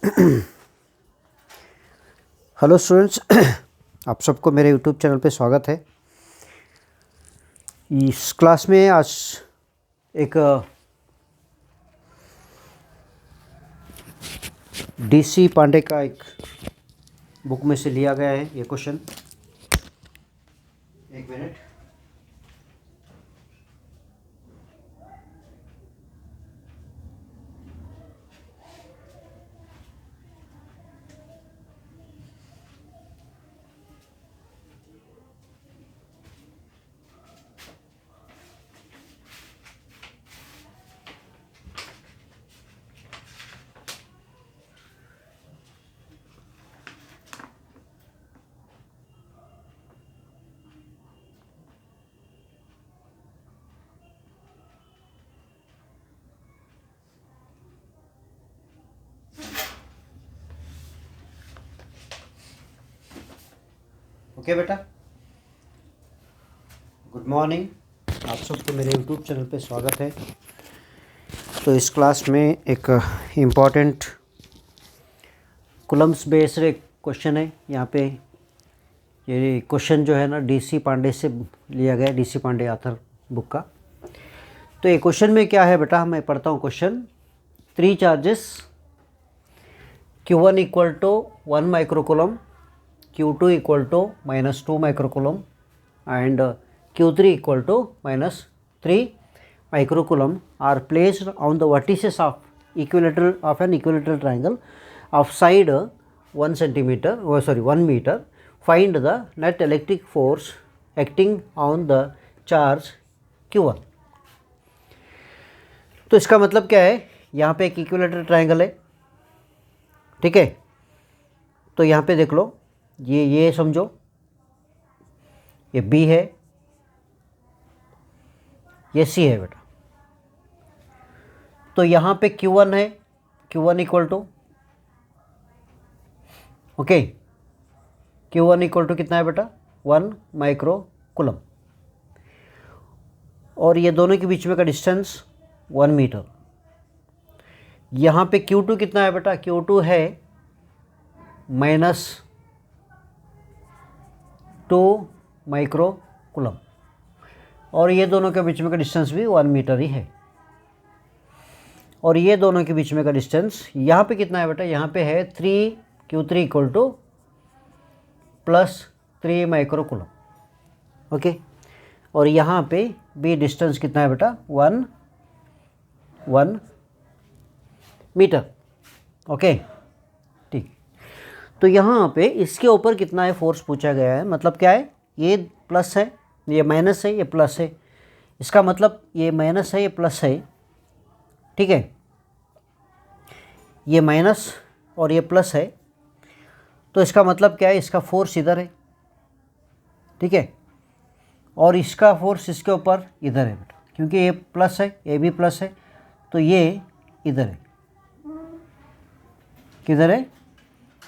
Hello students, आप सबको मेरे यूट्यूब चैनल पे स्वागत है। इस क्लास में आज एक डीसी पांडे का एक बुक में से लिया गया है ये क्वेश्चन। एक मिनट। ओके बेटा, गुड मॉर्निंग। आप सबको मेरे यूट्यूब चैनल पे स्वागत है। तो इस क्लास में एक इम्पॉर्टेंट कुलम्स बेस्ड एक क्वेश्चन है। यहाँ पे ये क्वेश्चन जो है ना डीसी पांडे से लिया गया है, डीसी पांडे ऑथर बुक का। तो ये क्वेश्चन में क्या है बेटा, मैं पढ़ता हूँ question. 3 charges Q1 equal to 1 microcoulomb, Q2 equal to -2 microcoulomb and Q3 equal to -3 microcoulomb are placed on the vertices of an equilateral triangle of side 1 meter. Find the net electric force acting on the charge Q1. तो इसका मतलब क्या है, यहाँ पे एक equilateral triangle है, ठीक है। तो यहाँ पे देख लो, ये समझो, ये B है, ये C है बेटा। तो यहाँ पे Q1 है, Q1 equal to Q1 equal to कितना है बेटा, 1 माइक्रोकूलम। और ये दोनों के बीच में का डिस्टेंस 1 मीटर। यहाँ पे Q2 कितना है बेटा, Q2 है -2 माइक्रोकूलम। और ये दोनों के बीच में का डिस्टेंस भी 1 मीटर ही है। और ये दोनों के बीच में का डिस्टेंस यहाँ पे कितना है बेटा, यहाँ पे है Q3 equal to +3 microcoulomb. Okay. और यहाँ पे भी डिस्टेंस कितना है बेटा, 1 मीटर। ओके, ठीक। तो यहाँ पे इसके ऊपर कितना है फोर्स पूछा गया है। मतलब क्या है, ये प्लस है, ये माइनस है, ये प्लस है। इसका मतलब ये माइनस है, ये प्लस है, ठीक है। ये माइनस और ये प्लस है, तो इसका मतलब क्या है, इसका फोर्स इधर है, ठीक है। और इसका फोर्स इसके ऊपर इधर है बेटा, क्योंकि ये प्लस है, ये भी प्लस है, तो ये इधर है। किधर है,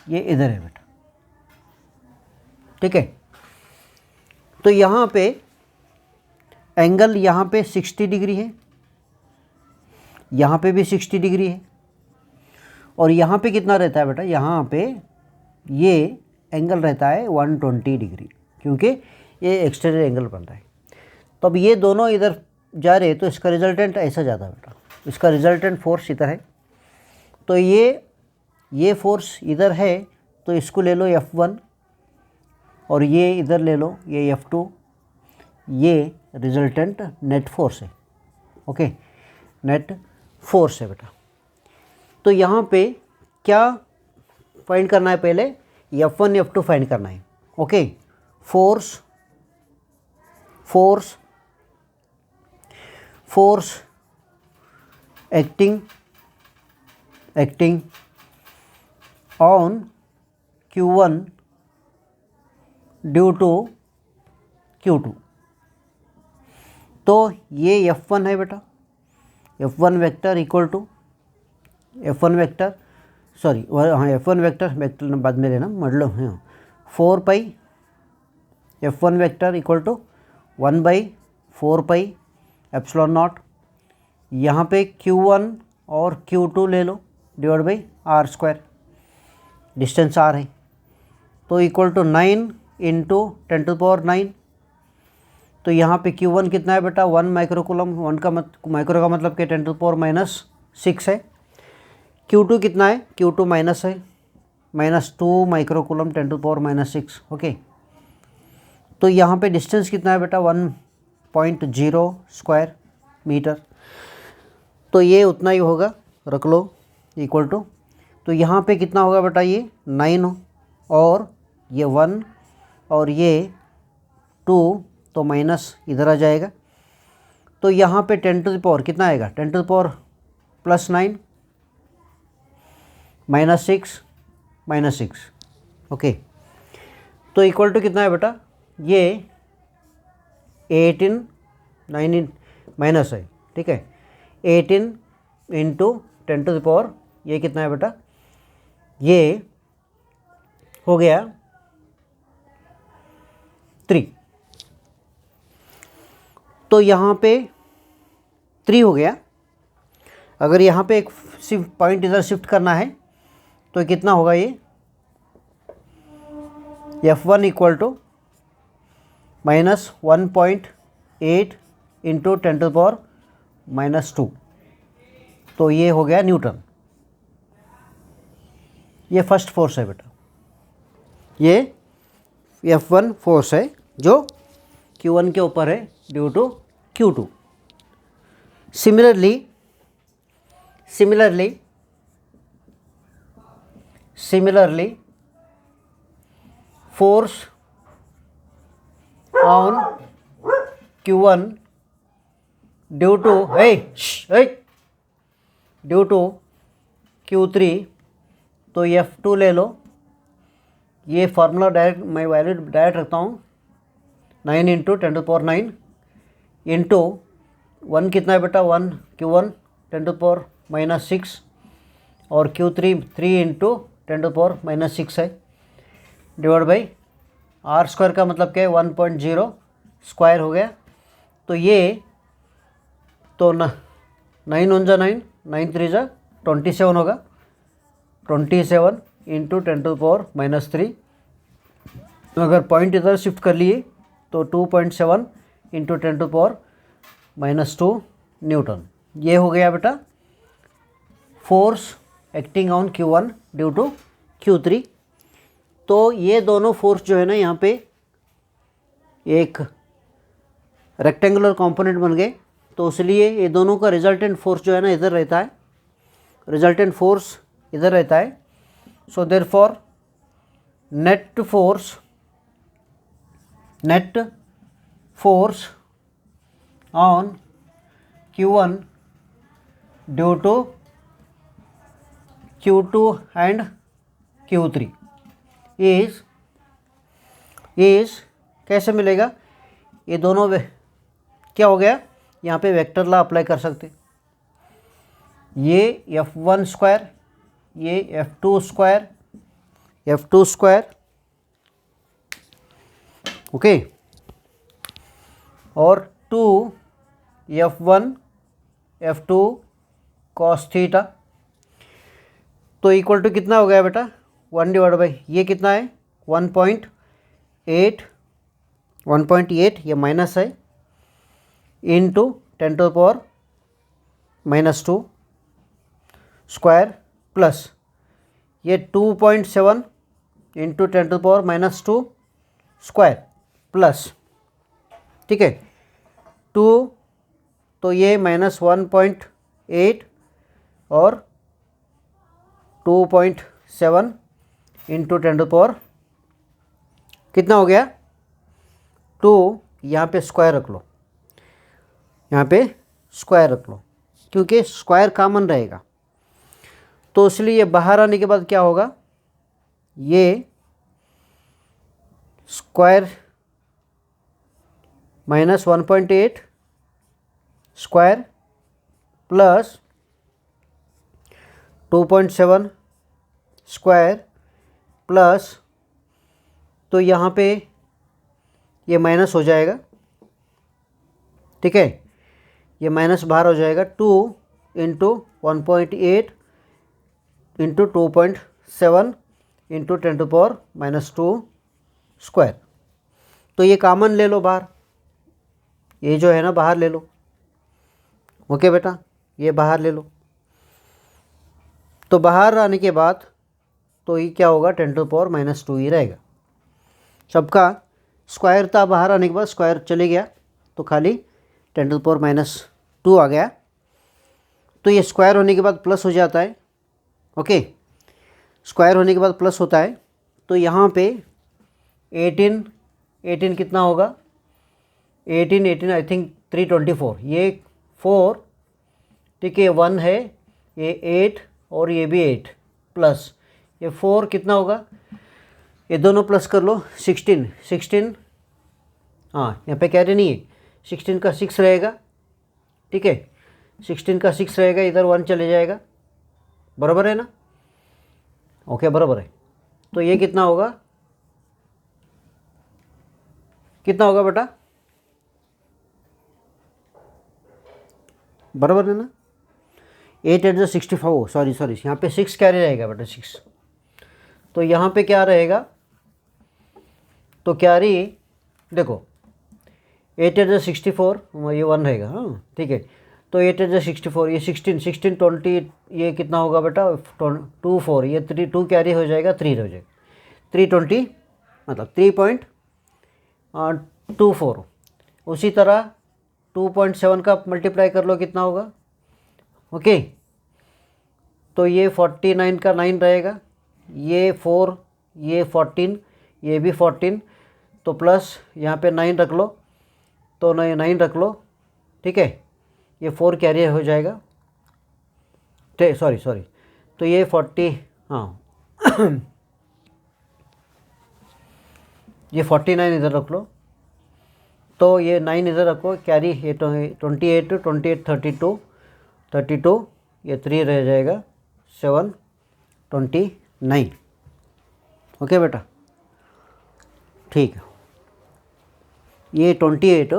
ये इधर है बेटा, ठीक है। तो यहाँ पे एंगल यहाँ पे 60 डिग्री है, यहाँ पे भी 60 डिग्री है। और यहाँ पे कितना रहता है बेटा, यहाँ पे ये एंगल रहता है 120 डिग्री, क्योंकि ये एक्सटीरियर एंगल बन रहा है। तो अब ये दोनों इधर जा रहे हैं, तो इसका रिजल्टेंट ऐसा जाता है बेटा, इसका रिजल्टेंट फोर्स इधर है। तो ये फोर्स इधर है, तो इसको ले लो F1, और ये इधर ले लो, ये F2। ये रिजल्टेंट नेट फोर्स है। ओके, नेट फोर्स है बेटा। तो यहाँ पे क्या फाइंड करना है, पहले F1 F2 फाइंड करना है। Okay, force acting on Q1 due to Q2। तो ये F1 है बेटा, F1 vector equal to F1 vector बाद में लेना, मतलब 4 pi F1 vector equal to 1/4 pi epsilon naught. यहाँ पे Q1 और Q2 ले लो, divide by R² distance R है, तो इक्वल टू 9 इंटू 10⁻⁹। तो यहाँ पे Q1 कितना है बेटा 1 माइक्रोकूलम, 1 का माइक्रो का मतलब कि 10⁻⁻6 है। Q2 कितना है, Q2 माइनस है, -2 माइक्रोकूलम 10⁻⁻6। ओके, तो यहाँ पे डिस्टेंस कितना है बेटा 1.0 स्क्वायर मीटर, तो ये उतना ही होगा, रख लो इक्वल टू। तो यहाँ पे कितना होगा बेटा, ये 9 और ये 1 और ये 2, तो माइनस इधर आ जाएगा। तो यहाँ पे 10⁻, कितना आएगा 10⁻+9 -6 ओके। तो इक्वल टू कितना है बेटा, ये 18 9 माइनस है, ठीक है, 18 इंटू 10⁻, ये कितना है बेटा, ये हो गया 3। तो यहाँ पे 3 हो गया। अगर यहाँ पे एक सिर्फ पॉइंट इधर शिफ्ट करना है तो कितना होगा, ये F1 इक्वल टू -1.8 इंटू 10⁻⁻2, तो ये हो गया न्यूटन। ये फर्स्ट फोर्स है बेटा, ये F1 फोर्स है जो Q1 के ऊपर है due to Q2। Similarly force on Q1 due to Q3, तो F2 ले लो। ये फार्मूला डायरेक्ट मैं वैल्यू डायरेक्ट रखता हूँ, 9 इंटू 10⁻9 इंटू 1 कितना है बेटा 1 Q1 10⁻⁻6 और Q3 3 इंटू 10⁻⁻6 है, डिवाइड बाई आर स्क्वायर का मतलब क्या है 1.0 स्क्वायर हो गया। तो ये तो 9 1 जा 9, 9 3 जा 27 होगा, 27 इंटू 10⁻⁻3। अगर पॉइंट इधर शिफ्ट कर लिए तो 2.7 इंटू 10⁻⁻2 न्यूटन। ये हो गया बेटा force acting on Q1 due to Q3। तो ये दोनों फोर्स जो है ना, यहाँ पे एक रेक्टेंगुलर कंपोनेंट बन गए, तो इसलिए ये दोनों का रिजल्टेंट फोर्स जो है ना इधर रहता है, रिजल्टेंट फोर्स इधर रहता है। So therefore net force on Q1 due to Q2 and Q3 is कैसे मिलेगा, ये दोनों क्या हो गया, यहाँ पे वेक्टर लॉ अप्लाई कर सकते, ये F1 स्क्वायर, ये F2 स्क्वायर ओके, और 2 F1 F2 cos थीटा। तो इक्वल टू कितना हो गया बेटा 1 डिवाइड बाई ये कितना है 1.8 ये माइनस है इंटू 10⁻⁻2 स्क्वायर प्लस ये 2.7 इंटू 10⁻⁻2 स्क्वायर प्लस, ठीक है 2, तो ये -1.8 और 2.7 इंटू 10⁻, कितना हो गया 2, यहाँ पे स्क्वायर रख लो, यहाँ पे स्क्वायर रख लो क्योंकि स्क्वायर कॉमन रहेगा। तो इसलिए ये बाहर आने के बाद क्या होगा, ये square -1.8 square plus 2.7 square plus, तो यहाँ पे ये माइनस हो जाएगा, ठीक है, ये माइनस बाहर हो जाएगा 2 इंटू 1.8 इंटू 2.7 इंटू 10⁻⁻2 स्क्वायर। तो ये कॉमन ले लो बाहर, ये जो है ना बाहर ले लो। ओके बेटा, ये बाहर ले लो। तो बाहर आने के बाद तो ये क्या होगा, 10⁻⁻2 ही रहेगा। सबका स्क्वायर था, बाहर आने के बाद स्क्वायर चले गया तो खाली 10⁻⁻2 आ गया। तो ये स्क्वायर होने के बाद प्लस हो जाता है। ओके, स्क्वायर होने के बाद प्लस होता है। तो यहाँ पे 18 कितना होगा, 18 आई थिंक 324, ये 4, ठीक है, 1 है, ये 8 और ये भी 8 प्लस ये 4 कितना होगा, ये दोनों प्लस कर लो, 16, हाँ यहाँ पे कैरी नहीं है, 16 का 6 रहेगा, ठीक है, 16 का 6 रहेगा, इधर 1 चले जाएगा, बराबर है ना। ओके बराबर है। तो ये कितना होगा, कितना होगा बेटा, बराबर है ना। 8 × 64, सॉरी यहाँ पे 6 कैरी रहेगा बेटा, 6। तो यहाँ पे क्या रहेगा, तो कैरी देखो 8 × 64, ये 1 रहेगा, हाँ ठीक है। तो 8 × 64, ये 16 20, ये कितना होगा बेटा 2 4, ये 2 कैरी हो जाएगा, 3 हो जाएगा, 320 मतलब 3.24। उसी तरह 2.7 का मल्टीप्लाई कर लो, कितना होगा, ओके। तो ये 49 का 9 रहेगा, ये 4, ये 14, ये भी 14, तो प्लस यहाँ पे 9 रख लो, तो 9 रख लो, ठीक है, ये 4 कैरी हो जाएगा, सॉरी तो ये 40, हाँ ये 49 इधर रख लो, तो ये 9 इधर रखो, कैरी ये 28 32, ये 3 रह जाएगा, 7 29। ओके बेटा, ठीक है। ये 28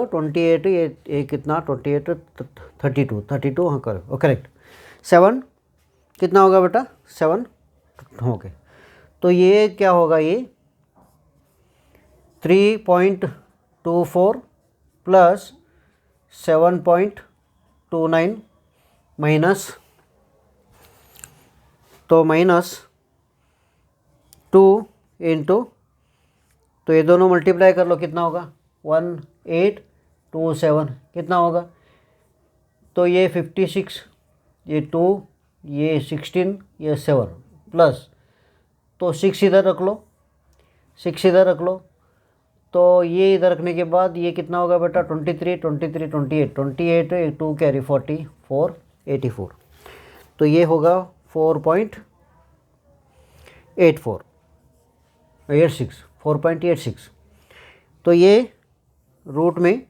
ये कितना 28 32 हाँ करो, करेक्ट। 7 कितना होगा बेटा, 7 ओके। तो ये क्या होगा, ये 3.24 प्लस 7.29 माइनस, तो -2 इंटू, तो ये दोनों मल्टीप्लाई कर लो, कितना होगा 1827, कितना होगा, तो ये 56, ये 2, ये 16, ये 7 प्लस, तो 6 इधर रख लो, 6 इधर रख लो, तो ये इधर रखने के बाद ये कितना होगा बेटा 28 2 कैरी 44 84, तो ये होगा 4.86। तो ये रूट में,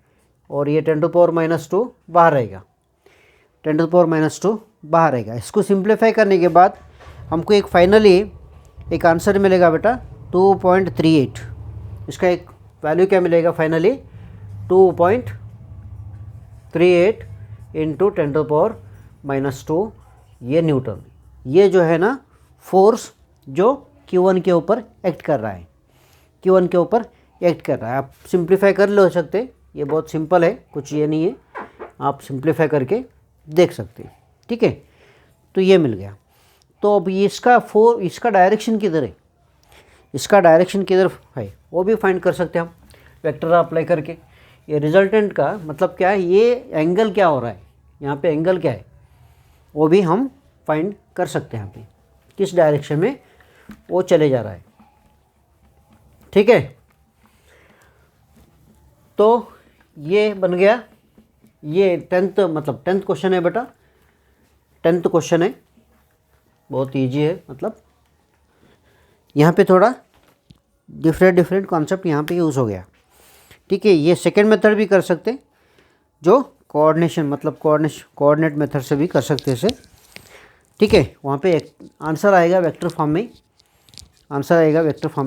और ये 10⁻⁻2 बाहर रहेगा, 10⁻⁻2 बाहर रहेगा। इसको सिंप्लीफाई करने के बाद हमको एक फाइनली एक आंसर मिलेगा बेटा 2.38। इसका एक वैल्यू क्या मिलेगा फाइनली, 2.38 इंटू 10⁻⁻2 ये न्यूटन। ये जो है ना फोर्स जो Q1 के ऊपर एक्ट कर रहा है, Q1 के ऊपर एक्ट कर रहा है। आप सिंप्लीफाई कर लो सकते, ये बहुत सिंपल है, कुछ ये नहीं है, आप सिंप्लीफाई करके देख सकते हैं, ठीक है। तो ये मिल गया। तो अब इसका डायरेक्शन किधर है, इसका डायरेक्शन किधर है वो भी फाइंड कर सकते हैं हम वेक्टर अप्लाई करके। ये रिजल्टेंट का मतलब क्या है, ये एंगल क्या हो रहा है, यहाँ पे एंगल क्या है वो भी हम फाइंड कर सकते हैं, यहाँ पे किस डायरेक्शन में वो चले जा रहा है, ठीक है। तो ये बन गया, ये 10th क्वेश्चन है बेटा, 10th क्वेश्चन है, बहुत इजी है, मतलब यहाँ पे थोड़ा डिफरेंट कॉन्सेप्ट यहाँ पे यूज़ हो गया, ठीक है। ये सेकेंड मेथड भी कर सकते, जो कोऑर्डिनेट मेथड से भी कर सकते इसे, ठीक है। वहाँ पे आंसर आएगा वेक्टर फॉर्म में,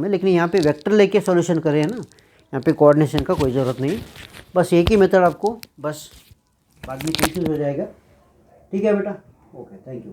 लेकिन यहाँ पे वेक्टर लेके सॉल्यूशन करें है ना, यहाँ पे कोऑर्डिनेशन का कोई ज़रूरत नहीं, बस एक ही मेथड आपको, बस बाद में कंफ्यूज हो जाएगा, ठीक है बेटा। Okay, thank you.